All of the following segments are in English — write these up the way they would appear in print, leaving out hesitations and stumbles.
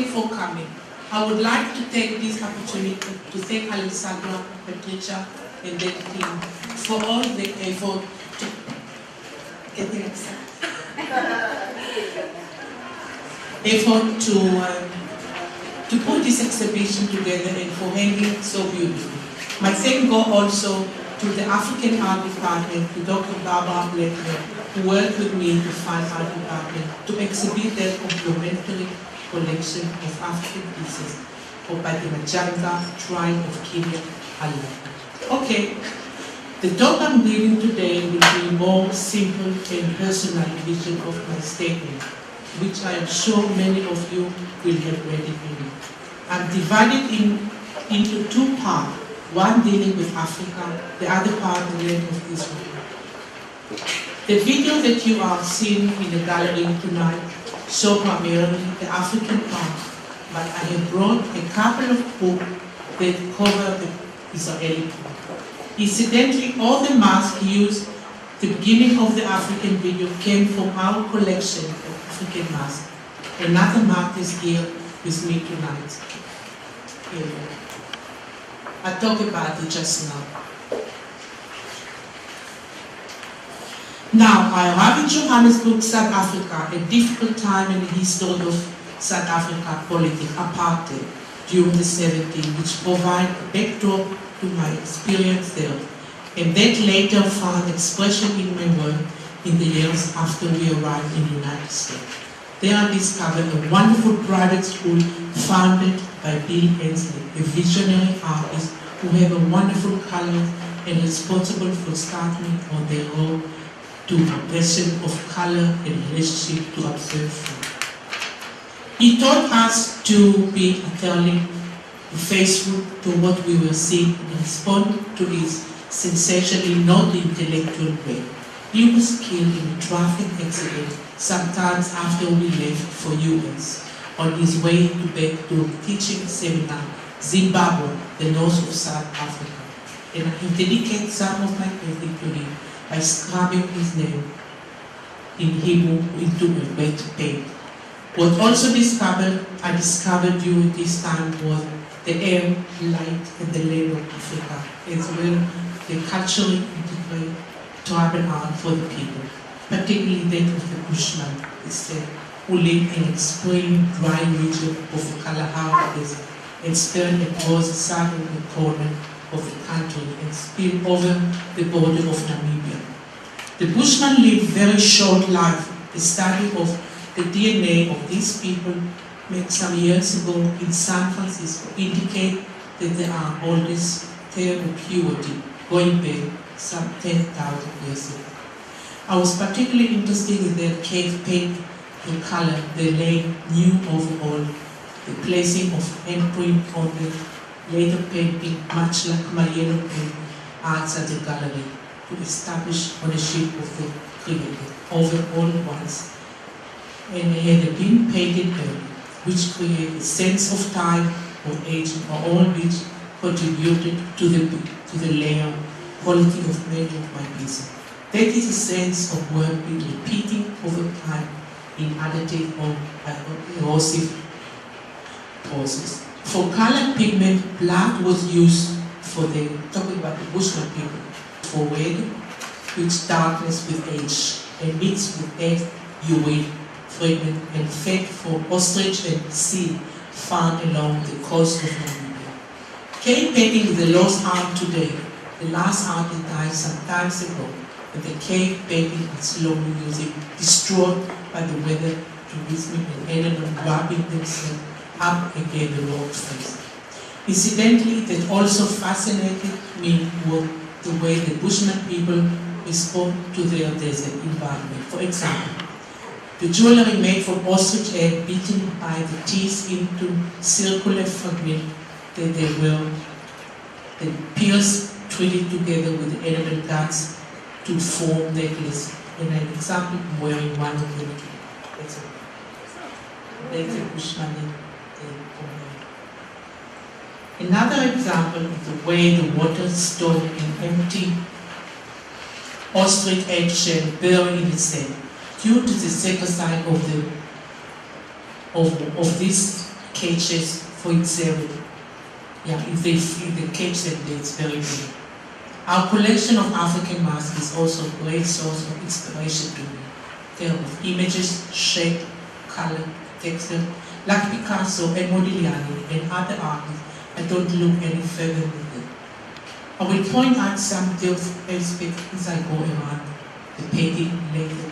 you for coming. I would like to take this opportunity to thank Alexandra, Patricia, and their team for all the effort to put this exhibition together and for hanging so beautifully. My thank go also to the African Art Department, to Dr. Barbara Blackman, who worked with me to fund art department to exhibit their complementary collection of African pieces by the Majanga tribe of Kenya. Okay, the talk I'm giving today will be more simple and personal vision of my statement, which I am sure many of you will have read it in. I'm divided into two parts, one dealing with Africa, the other part the land of Israel. The video that you are seeing in the gallery tonight show primarily the African part, but I have brought a couple of books that cover the Israeli part. Incidentally, all the masks used at the beginning of the African video came from our collection of African masks. Another mask is here with me tonight. Here. I talked about it just now. Now, I arrived in Johannesburg, South Africa, a difficult time in the history of South Africa politics, apartheid, during the 70s, which provided a backdrop to my experience there, and that later found expression in my work in the years after we arrived in the United States. There I discovered a wonderful private school founded by Bill Hensley, a visionary artist who have a wonderful color and responsible for starting on their road to a passion of color and relationship to observe food. He taught us to be utterly faithful to what we were seeing and respond to his sensationally not intellectual way. He was killed in a traffic accident sometimes after we left for US on his way back to a teaching seminar, Zimbabwe, the north of South Africa. And I dedicate some of my painting to him by scribing his name in Hebrew into a wet paint. What also I discovered during this time was the air, light, and the land of Africa, as well the culturally integrated tribal art for the people, particularly that of the Bushman, who live in extreme dry region of the Kalahari Desert and spread across the southern corner of the country and spill over the border of Namibia. The Bushman lived very short life. The study of the DNA of these people made some years ago in San Francisco indicate that they are oldest term of puberty, going back some 10,000 years ago. I was particularly interested in their cave paint, the color, the laying new overall, the placing of handprint on the later painting, much like my yellow paint arts at the gallery, to establish ownership of the creator over all at once. And they had been painted early, which created a sense of time or aging, or all which contributed to the layer quality of many of my pieces. That is a sense of work being repeating over time in additive or erosive process. For color pigment, black was used for talking about the Bushman people, for red, which darkness with age, and mixed with egg, urine, fragment, and fat for ostrich and seal found along the coast of Namibia. Cave painting is the lost art today. The last art that died some time ago, but the cave painting is slowly destroyed by the weather, tourism, and animals rubbing themselves up against the rock face. Incidentally, that also fascinated me was the way the Bushman people respond to their desert environment. For example, the jewelry made from ostrich egg beaten by the teeth into circular fragments that they were the pierced, treated together with the animal guts to form necklace. And an example, I'm wearing one of them. That's a Bushman. Another example of the way the water stored in empty ostrich egg shell buried in the sand. Due to the second side of this cages for itself. Yeah, if they catch them, it's very good. Our collection of African masks is also a great source of inspiration to me. There are images, shape, color, texture, like Picasso and Modigliani and other artists. I don't look any further with them. I will point out some aspects as I go around the painting later.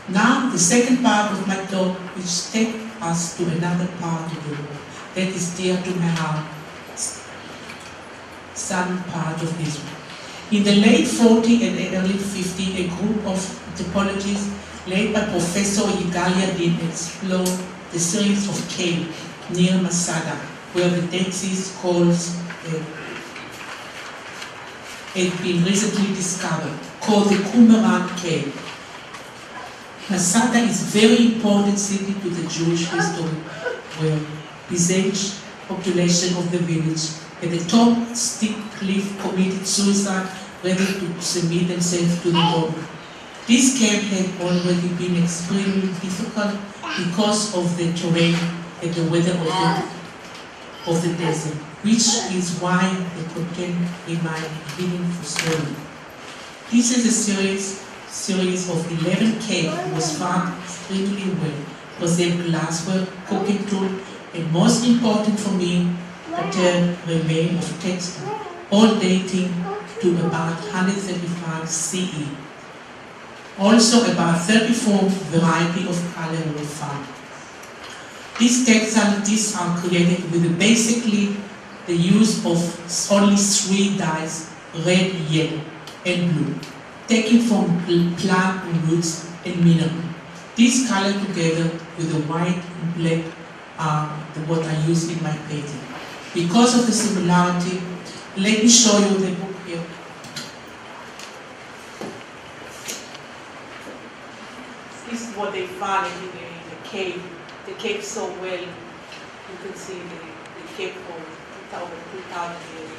Now, the second part of my talk, which takes us to another part of the world that is dear to my heart, southern part of Israel. In the late 40s and early 50s, a group of anthropologists led by Professor Yigal Yadin explored the series of caves near Masada, where the Dead Sea Scrolls had been recently discovered, called the Qumran Cave. Masada is a very important city to the Jewish history, where besieged population of the village at the top steep cliff committed suicide, ready to submit themselves to the bomb. This camp had already been extremely difficult because of the terrain and the weather of the desert, which is why the content remained hidden for so long. This is a series of 11 caves was found extremely well, preserved glassware, cooking tool, and most important for me, a remain of textile, all dating to about 135 CE. Also about 34 variety of color were found. These textile discs are created with basically the use of only 3 dyes, red, yellow, and blue, taken from plant roots and mineral. These color together with the white and black are what I use in my painting. Because of the similarity, let me show you the book here. This is what they found in the cave. The cave so well. You can see the cave for 2,000 years.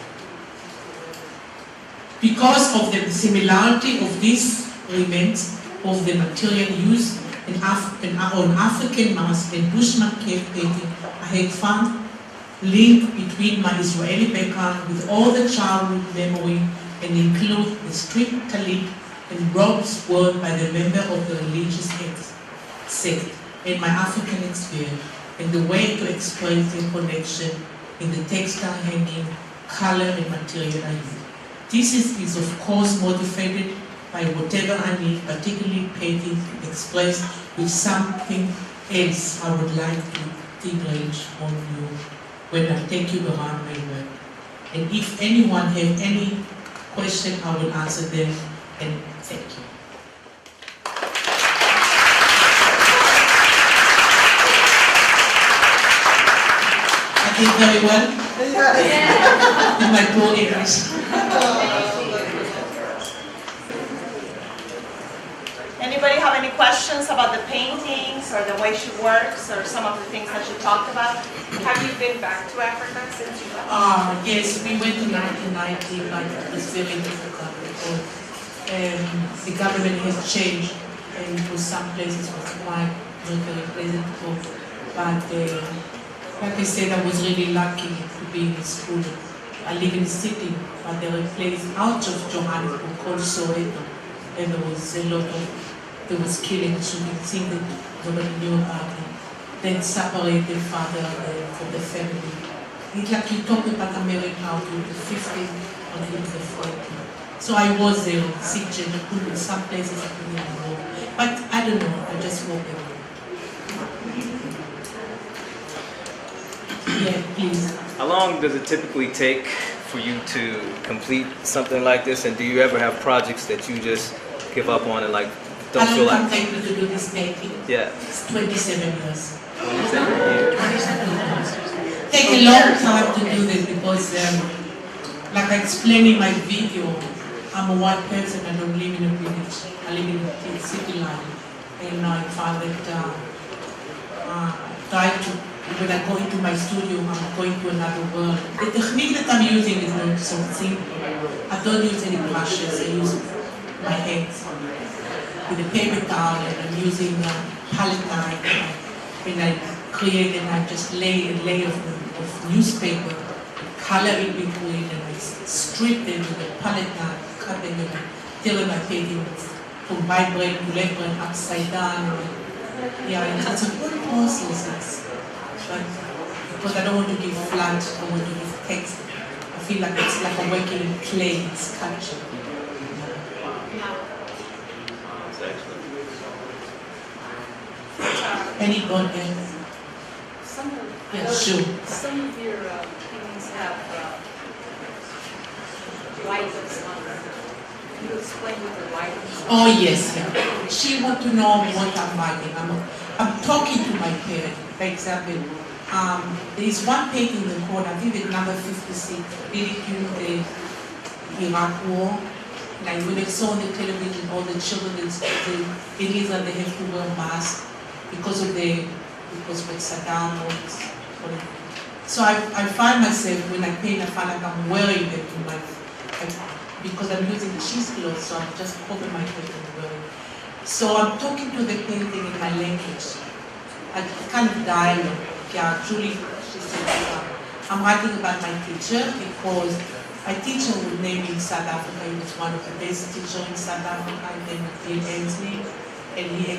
Because of the similarity of these remains of the material used on African masks and Bushman cave painting, I had found link between my Israeli background with all the childhood memory and include the strict talit and robes worn by the member of the religious sect and my African experience and the way to express the connection in the textile hanging, color and material I use. This is of course motivated by whatever I need, particularly painting expressed with something else I would like to encourage on you when I take you around my work. And if anyone have any question, I will answer them, and thank you. I did very well. In my poor English. Anybody have any questions about the paintings or the way she works or some of the things that she talked about? Have you been back to Africa since you left? Yes, we went in 1990, but it was very difficult because the government has changed, and for some places it was quite not very pleasant to go. But like I said, I was really lucky to be in school. I live in the city, but there were places out of Johannesburg called Soweto, and there was a lot of killing, shooting, things that nobody knew about it. Then separate the father from the family. It's like you talk about America out in the 50s until the 40s. So I was there, sick gender, some places I couldn't even go. But I don't know, I just walk away. Yeah, please. How long does it typically take for you to complete something like this? And do you ever have projects that you just give up on and like don't feel like? How long take me to do this painting? Yeah. It's 27 years. 27 years. Take a long time to do this because, like I explained in my video, I'm a white person. I don't live in a village. I live in a city life, and I found that when I go into my studio, I'm going to another world. The technique that I'm using is not so simple. I don't use any brushes. I use my hands with a paper towel, and I'm using palette knife, and I create, and I just lay a layer of newspaper, color it between, and I strip them with a palette knife, cut them, and I tear my painting from vibrant to left brain upside down. Yeah, it's a good process. But because I don't want to give flat, I want to give text. I feel like it's like I'm working in clay, it's sculpture. Anybody else? Sure. Some of your paintings have writings on them. Can you explain what the writings are? Oh yes, yeah. She want to know what I'm writing. I'm talking to my parent. For example, there is one painting in the corner, I think it's number 56, really during the Iraq War. Like when they saw on the television all the children in Israel, they have to wear masks because of what Saddam was. So I find myself, when I paint, I find like I'm wearing them in my, because I'm using cheesecloth, so I'm just cover my head and wearing. So I'm talking to the painting in my language, a kind of dialogue. Yeah, Julie, she said, I'm writing about my teacher because my teacher was named in South Africa. He was one of the best teachers in South Africa, named Bill Ainsley, and he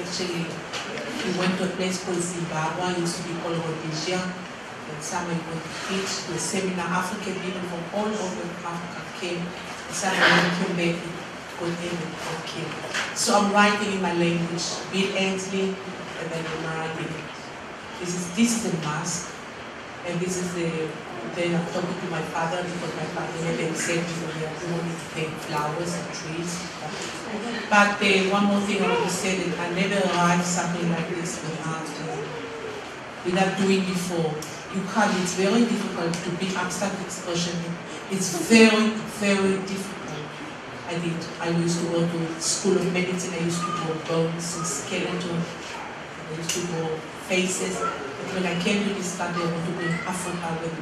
went to a place called Zimbabwe, it used to be called Rhodesia. And somewhere he went to teach to a seminar. African people from all over Africa came. And somewhere he came back, he got in and got killed. So I'm writing in my language, Bill Ainsley, and then I'm writing. This is a mask, and this is then I'm talking to my father because my father never accepted me. I wanted to paint flowers and trees. But one more thing I want to say, that I never write something like this without doing before. You can't, it's very difficult to be abstract expression. It's very, very difficult. I used to go to School of Medicine, I used to draw bones and skeletons, I used to draw faces. But when I came to this country, I want to go in Africa with